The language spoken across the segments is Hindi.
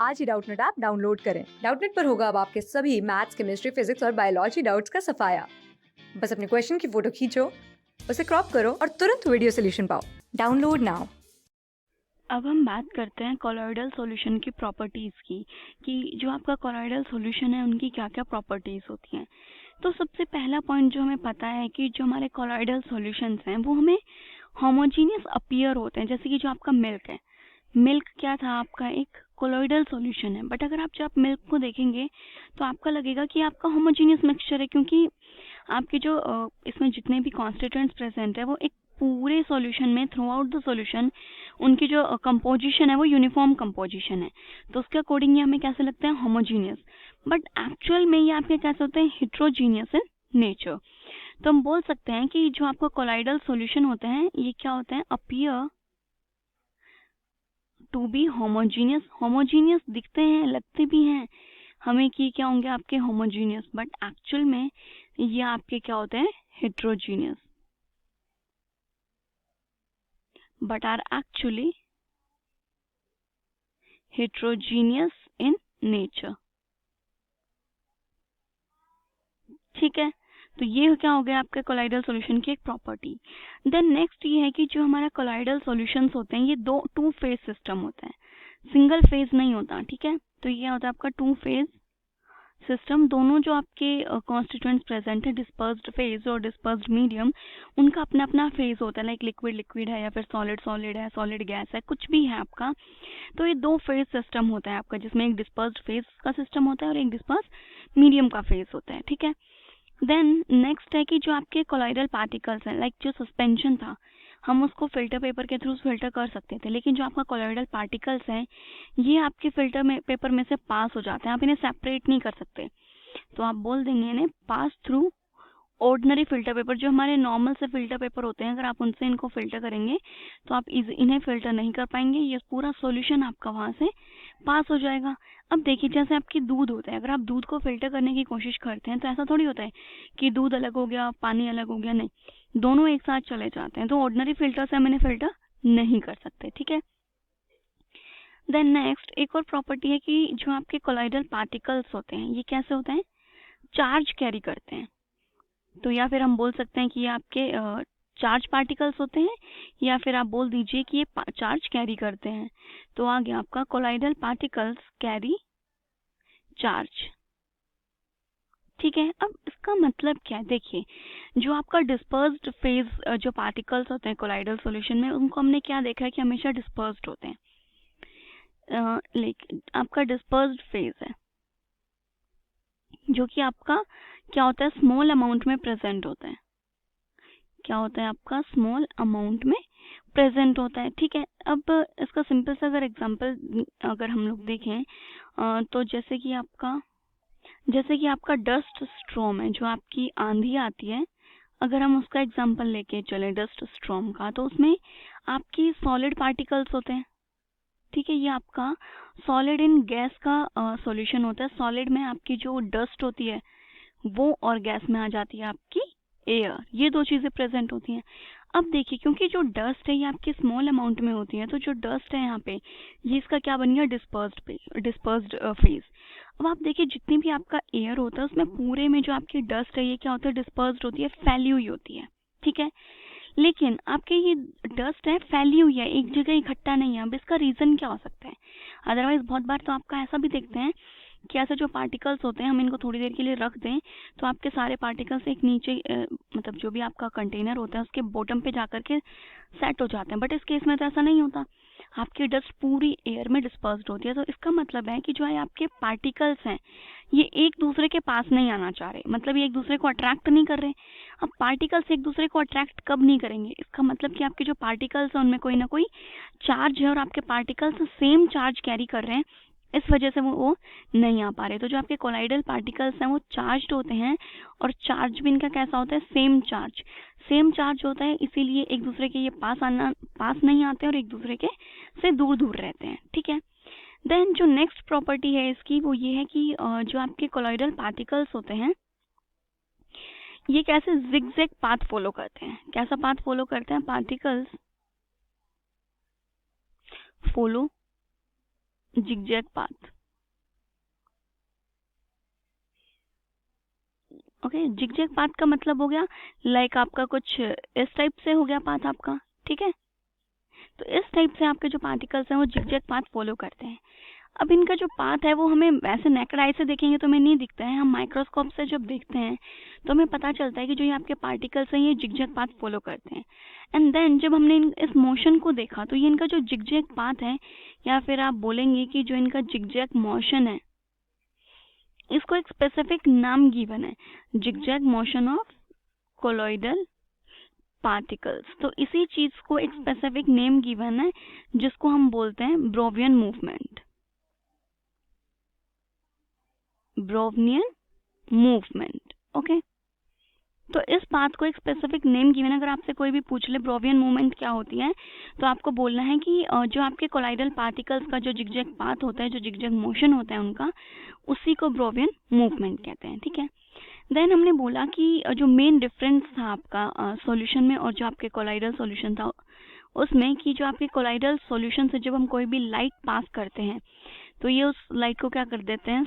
आज ही डाउटनेट ऐप डाउनलोड करें। डाउटनेट पर होगा अब आपके सभी मैथ्स, केमिस्ट्री, फिजिक्स और बायोलॉजी डाउट्स का सफाया। बस अपने क्वेश्चन की फोटो खींचो, उसे क्रॉप करो और तुरंत वीडियो सोल्यूशन पाओ। Download now. अब हम बात करते हैं कोलॉइडल सॉल्यूशन की प्रॉपर्टीज़ की कि जो आपका कोलॉइडल सॉल्यूशन है उनकी क्या क्या प्रॉपर्टीज़ होती हैं। तो सबसे पहला पॉइंट जो हमें पता है कि जो हमारे कोलॉइडल सॉल्यूशंस हैं वो हमें होमोजीनियस अपीयर होते हैं। जैसे कि जो आपका मिल्क है, मिल्क क्या था आपका एक कोलॉइडल सॉल्यूशन है, बट अगर आप मिल्क को देखेंगे तो आपका लगेगा कि आपका होमोजीनियस मिक्सचर है, क्योंकि आपके जो इसमें जितने भी कॉन्स्टिट्यूएंट्स प्रेजेंट है वो एक पूरे सॉल्यूशन में थ्रू आउट द सॉल्यूशन उनकी जो कंपोजिशन है वो यूनिफॉर्म कंपोजिशन है। तो उसके अकॉर्डिंग ये हमें कैसे लगता है होमोजीनियस, बट एक्चुअल में ये आपके कैसे होते हैं हेट्रोजीनियस इन नेचर। तो हम बोल सकते हैं कि जो आपका कोलॉइडल सॉल्यूशन होते हैं ये क्या होते हैं appear to be homogeneous. Homogeneous दिखते हैं, लगते भी हैं हमें कि क्या होंगे आपके होमोजीनियस, बट एक्चुअल में ये आपके क्या होते हैं heterogeneous, but are actually heterogeneous in nature। ठीक है, तो ये क्या हो गया आपके कोलॉइडल सॉल्यूशन की एक प्रॉपर्टी। देन नेक्स्ट ये है कि जो हमारा कोलॉइडल सॉल्यूशंस होते हैं ये टू फेज सिस्टम होता है, सिंगल फेज नहीं होता। ठीक है, तो ये होता है आपका टू फेज सिस्टम। दोनों जो आपके कॉन्स्टिट्यूएंट्स प्रेजेंट है, डिस्पर्स्ड फेज और डिस्पर्स्ड मीडियम, उनका अपना अपना फेज होता है। लाइक लिक्विड लिक्विड है या फिर सॉलिड सॉलिड है, सॉलिड गैस है, कुछ भी है आपका। तो ये दो फेज सिस्टम होता है आपका, जिसमें एक डिस्पर्स्ड फेज का सिस्टम होता है और एक डिस्पर्स्ड मीडियम का फेज होता है। ठीक है, देन नेक्स्ट है कि जो आपके कोलॉइडल पार्टिकल्स हैं, लाइक जो सस्पेंशन था हम उसको फिल्टर पेपर के थ्रू फिल्टर कर सकते थे, लेकिन जो आपका कोलॉइडल पार्टिकल्स हैं ये आपके फिल्टर में पेपर में से पास हो जाते हैं, आप इन्हें सेपरेट नहीं कर सकते। तो आप बोल देंगे इन्हें pass through ordinary filter paper. जो हमारे नॉर्मल से फिल्टर पेपर होते हैं, अगर आप उनसे इनको फिल्टर करेंगे तो आप इन्हें फिल्टर नहीं कर पाएंगे, ये पूरा सॉल्यूशन आपका वहां से पास हो जाएगा। अब देखिए जैसे आपकी दूध होता है, अगर आप दूध को फिल्टर करने की कोशिश करते हैं तो ऐसा थोड़ी होता है कि दूध अलग हो गया पानी अलग हो गया, नहीं, दोनों एक साथ चले जाते हैं। तो ऑर्डिनरी फिल्टर से हम इन्हें फिल्टर नहीं कर सकते। ठीक है, देन नेक्स्ट एक और प्रॉपर्टी है कि जो आपके कोलॉइडल पार्टिकल्स होते हैं ये कैसे होते हैं, चार्ज कैरी करते हैं। तो या फिर हम बोल सकते हैं कि ये आपके चार्ज पार्टिकल्स होते हैं, या फिर आप बोल दीजिए कि ये चार्ज कैरी करते हैं। तो आ गया आपका कोलॉइडल पार्टिकल्स कैरी चार्ज। ठीक है, अब इसका मतलब क्या है, देखिए जो आपका डिस्पर्स्ड फेज जो पार्टिकल्स होते हैं कोलॉइडल सॉल्यूशन में, उनको हमने क्या देखा है कि हमेशा डिस्पर्स्ड होते हैं। लेकिन आपका डिस्पर्स्ड फेज है जो कि आपका क्या होता है स्मॉल अमाउंट में प्रेजेंट होता है। क्या होता है आपका स्मॉल अमाउंट में प्रेजेंट होता है। ठीक है, अब इसका सिंपल सा अगर एग्जांपल अगर हम लोग देखें तो जैसे कि आपका डस्ट स्टॉर्म है, जो आपकी आंधी आती है, अगर हम उसका एग्जांपल लेके चले डस्ट स्टॉर्म का, तो उसमें आपकी सॉलिड पार्टिकल्स होते हैं। ठीक है, ये आपका सॉलिड इन गैस का सॉल्यूशन होता है। सॉलिड में आपकी जो डस्ट होती है वो, और गैस में आ जाती है आपकी एयर, ये दो चीजें प्रेजेंट होती हैं। अब देखिए क्योंकि जो डस्ट है ये आपकी स्मॉल अमाउंट में होती है, तो जो डस्ट है यहाँ पे ये इसका क्या बन गया डिस्पर्स्ड फेज। अब आप देखिए जितनी भी आपका एयर होता है उसमें पूरे में जो आपकी डस्ट है ये क्या होता है डिस्पर्स्ड होती है, फैली हुई होती है। ठीक है, लेकिन आपके ये डस्ट है फैली हुई है, एक जगह इकट्ठा नहीं है। अब इसका रीजन क्या हो सकता है, अदरवाइज बहुत बार तो आपका ऐसा भी देखते हैं कि ऐसे जो पार्टिकल्स होते हैं हम इनको थोड़ी देर के लिए रख दें तो आपके सारे पार्टिकल्स एक नीचे मतलब जो भी आपका कंटेनर होता है उसके बॉटम पे जाकर के सेट हो जाते हैं, बट इस केस में तो ऐसा नहीं होता, आपकी डस्ट पूरी एयर में डिस्पर्स्ड होती है। तो इसका मतलब है कि जो है आपके पार्टिकल्स हैं ये एक दूसरे के पास नहीं आना चाह रहे, मतलब ये एक दूसरे को अट्रैक्ट नहीं कर रहे। अब पार्टिकल्स एक दूसरे को अट्रैक्ट कब नहीं करेंगे, इसका मतलब कि आपके जो पार्टिकल्स हैं उनमें कोई ना कोई चार्ज है और आपके पार्टिकल्स सेम चार्ज कैरी कर रहे हैं, इस वजह से वो नहीं आ पा रहे। तो जो आपके कोलाइडल पार्टिकल्स हैं वो चार्ज्ड होते हैं, और चार्ज भी इनका कैसा होता है सेम चार्ज होता है, इसीलिए एक दूसरे के ये पास नहीं आते और एक दूसरे के से दूर दूर रहते हैं। ठीक है, देन जो नेक्स्ट प्रॉपर्टी है इसकी वो ये है कि जो आपके कोलॉइडल पार्टिकल्स होते हैं ये कैसे जिगजैग पाथ फॉलो करते हैं। कैसा पाथ फॉलो करते हैं, particles follow zigzag path. Okay, zigzag path का मतलब हो गया लाइक आपका कुछ इस टाइप से हो गया पाथ आपका, ठीक है। तो इस टाइप से आपके जो पार्टिकल्स हैं वो जिगजैग पाथ फॉलो करते हैं। अब इनका जो पाथ है वो हमें वैसे नेकेड आई से देखेंगे तो हमें नहीं दिखता है, हम माइक्रोस्कोप से जब देखते हैं तो हमें पता चलता है कि जो ये आपके पार्टिकल्स हैं ये जिगजैग पाथ फॉलो करते हैं। एंड देन जब हमने इस मोशन को देखा तो ये इनका जो जिगजैग पाथ है, या फिर आप बोलेंगे कि जो इनका जिगजैग मोशन है, इसको एक स्पेसिफिक नाम गिवन है, zigzag motion of colloidal particles. तो इसी चीज को एक स्पेसिफिक नेम गिवन है जिसको हम बोलते हैं ब्रोवियन मूवमेंट, ब्रोवियन मूवमेंट। ओके, तो इस पाथ को एक स्पेसिफिक नेम गिवन, अगर आपसे कोई भी पूछ ले ब्रोवियन मूवमेंट क्या होती है, तो आपको बोलना है कि जो आपके कोलाइडल पार्टिकल्स का जो जिगजैग पाथ होता है, जो जिगजैग मोशन होता है उनका, उसी को ब्रोवियन मूवमेंट कहते हैं, ठीक है। देन हमने बोला कि जो मेन डिफरेंस था आपका सॉल्यूशन में और जो आपके कोलाइडल सॉल्यूशन था उसमें, कि जो आपके कोलाइडल सॉल्यूशन से जब हम कोई भी लाइट पास करते हैं तो ये उस लाइट को क्या कर देते हैं,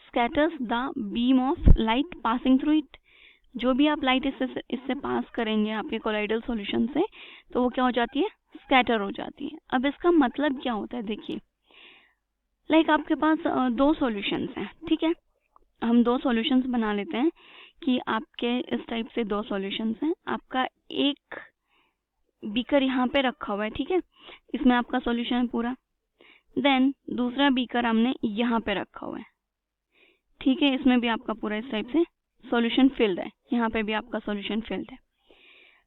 scatters the beam of light passing through it. जो भी आप लाइट इससे पास करेंगे आपके कोलाइडल सॉल्यूशन से तो वो क्या हो जाती है, स्कैटर हो जाती है। अब इसका मतलब क्या होता है, देखिए लाइक आपके पास दो सॉल्यूशंस हैं, ठीक है। हम दो सॉल्यूशंस बना लेते हैं कि आपके इस टाइप से दो सॉल्यूशंस हैं। आपका एक बीकर यहाँ पे रखा हुआ है, ठीक है, इसमें आपका सॉल्यूशन है पूरा। देन दूसरा बीकर हमने यहाँ पे रखा हुआ है, ठीक है, इसमें भी आपका पूरा इस टाइप से सॉल्यूशन फिल्ड है, यहाँ पे भी आपका सॉल्यूशन फिल्ड है।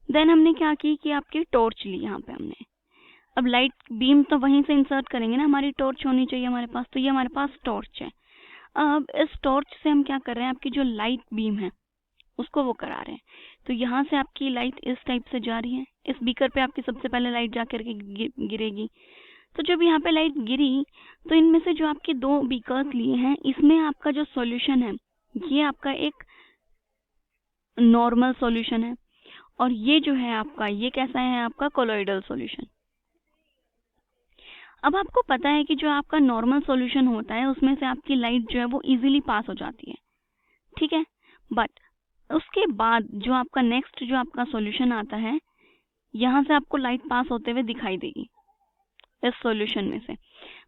देन हमने क्या की कि आपकी टॉर्च ली यहाँ पे हमने। अब लाइट बीम तो वहीं से इंसर्ट करेंगे ना, हमारी टॉर्च होनी चाहिए हमारे पास, तो ये हमारे पास टॉर्च है। अब इस टॉर्च से हम क्या कर रहे हैं, आपकी जो लाइट बीम है उसको वो करा रहे हैं। तो यहाँ से आपकी लाइट इस टाइप से जा रही है, इस बीकर पे आपकी सबसे पहले लाइट जाकर के गिरेगी। तो जब यहाँ पे लाइट गिरी तो इनमें से जो आपके दो बीकर्स लिए हैं इसमें आपका जो सॉल्यूशन है ये आपका एक नॉर्मल सॉल्यूशन है, और ये जो है आपका ये कैसा है, आपका कोलॉइडल सॉल्यूशन। अब आपको पता है कि जो आपका नॉर्मल सॉल्यूशन होता है उसमें से आपकी लाइट जो है वो इजीली पास हो जाती है, ठीक है। बट उसके बाद जो आपका नेक्स्ट जो आपका सॉल्यूशन आता है, यहाँ से आपको लाइट पास होते हुए दिखाई देगी इस सॉल्यूशन में से।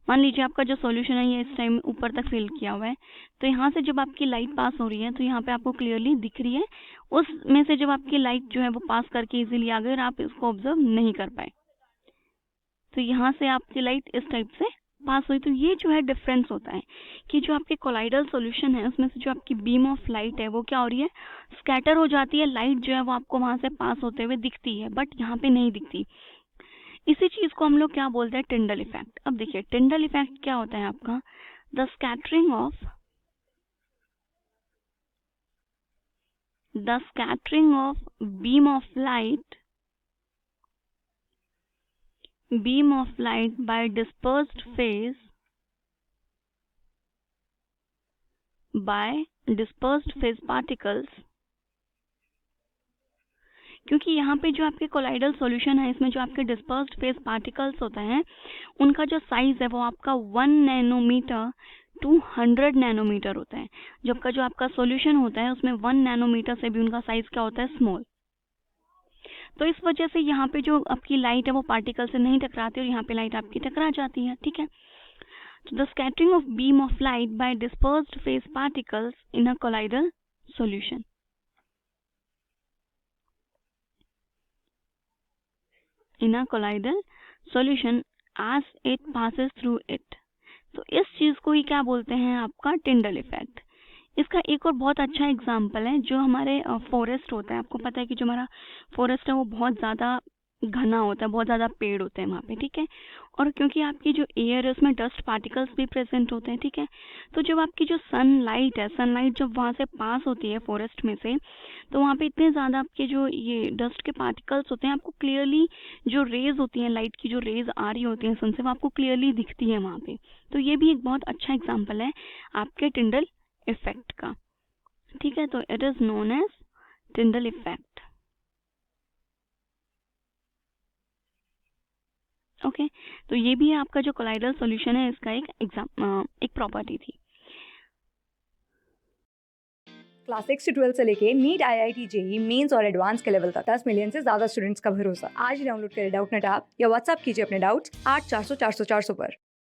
मान लीजिए आपका जो सॉल्यूशन है ये इस टाइम ऊपर तक फिल किया हुआ है, तो यहाँ से जब आपकी लाइट पास हो रही है तो यहाँ पे आपको क्लियरली दिख रही है, उसमें से जब आपकी लाइट जो है वो पास करके इजीली आ गई और आप इसको ऑब्जर्व नहीं कर पाए, तो यहाँ से आपकी लाइट इस टाइप से पास हुई। तो ये जो है डिफरेंस होता है कि जो आपके कोलाइडल सॉल्यूशन है उसमें से जो आपकी बीम ऑफ लाइट है वो क्या हो रही है, स्कैटर हो जाती है। लाइट जो है वो आपको वहां से पास होते हुए दिखती है, बट यहाँ पे नहीं दिखती। इसी चीज को हम लोग क्या बोलते हैं, टिंडल इफेक्ट। अब देखिए टिंडल इफेक्ट क्या होता है आपका, the scattering of beam of light by dispersed phase particles। क्योंकि यहाँ पे जो आपके कोलाइडल सॉल्यूशन है इसमें जो आपके डिस्पर्स्ड फेज पार्टिकल्स होते हैं उनका जो साइज है वो आपका 1 नैनोमीटर टू 100 नैनोमीटर होता है, जबकि जो आपका सॉल्यूशन होता है उसमें 1 नैनोमीटर से भी उनका साइज क्या होता है, स्मॉल। तो इस वजह से यहाँ पे जो आपकी लाइट है वो पार्टिकल से नहीं टकराती और यहाँ पे लाइट आपकी टकरा जाती है, ठीक है। तो the scattering of beam of light by dispersed phase particles in a colloidal solution. in a colloidal solution as it passes through it। तो इस चीज को ही क्या बोलते हैं, आपका टिंडल इफेक्ट। इसका एक और बहुत अच्छा एग्जाम्पल है जो हमारे फॉरेस्ट होता है। आपको पता है कि जो हमारा फॉरेस्ट है वो बहुत ज़्यादा घना होता है, बहुत ज़्यादा पेड़ होते हैं वहाँ पे, ठीक है। और क्योंकि आपकी जो एयर है उसमें डस्ट पार्टिकल्स भी प्रेजेंट होते हैं, ठीक है। तो जब आपकी जो सनलाइट है, सनलाइट जब वहाँ से पास होती है फॉरेस्ट में से, तो वहाँ पे इतने ज़्यादा आपके जो ये डस्ट के पार्टिकल्स होते हैं, आपको क्लियरली जो रेज होती हैं, लाइट की जो रेज आ रही होती हैं सन से, वो आपको क्लियरली दिखती है वहाँ पे। तो ये भी एक बहुत अच्छा एग्जाम्पल है आपके टिंडल इफेक्ट का, ठीक है। तो it is known as Tyndall effect. Okay, तो ये भी आपका जो कोलाइडल सॉल्यूशन है इसका एक प्रॉपर्टी थी। क्लास 6 से 12 से लेके नीट, IIT, जेई, मेंस और एडवांस के लेवल तक 10 मिलियन से ज्यादा स्टूडेंट्स का भरोसा। आज ही डाउनलोड करें डाउटनेट ऐप या व्हाट्सएप कीजिए अपने डाउट्स 8400 400 400 पर।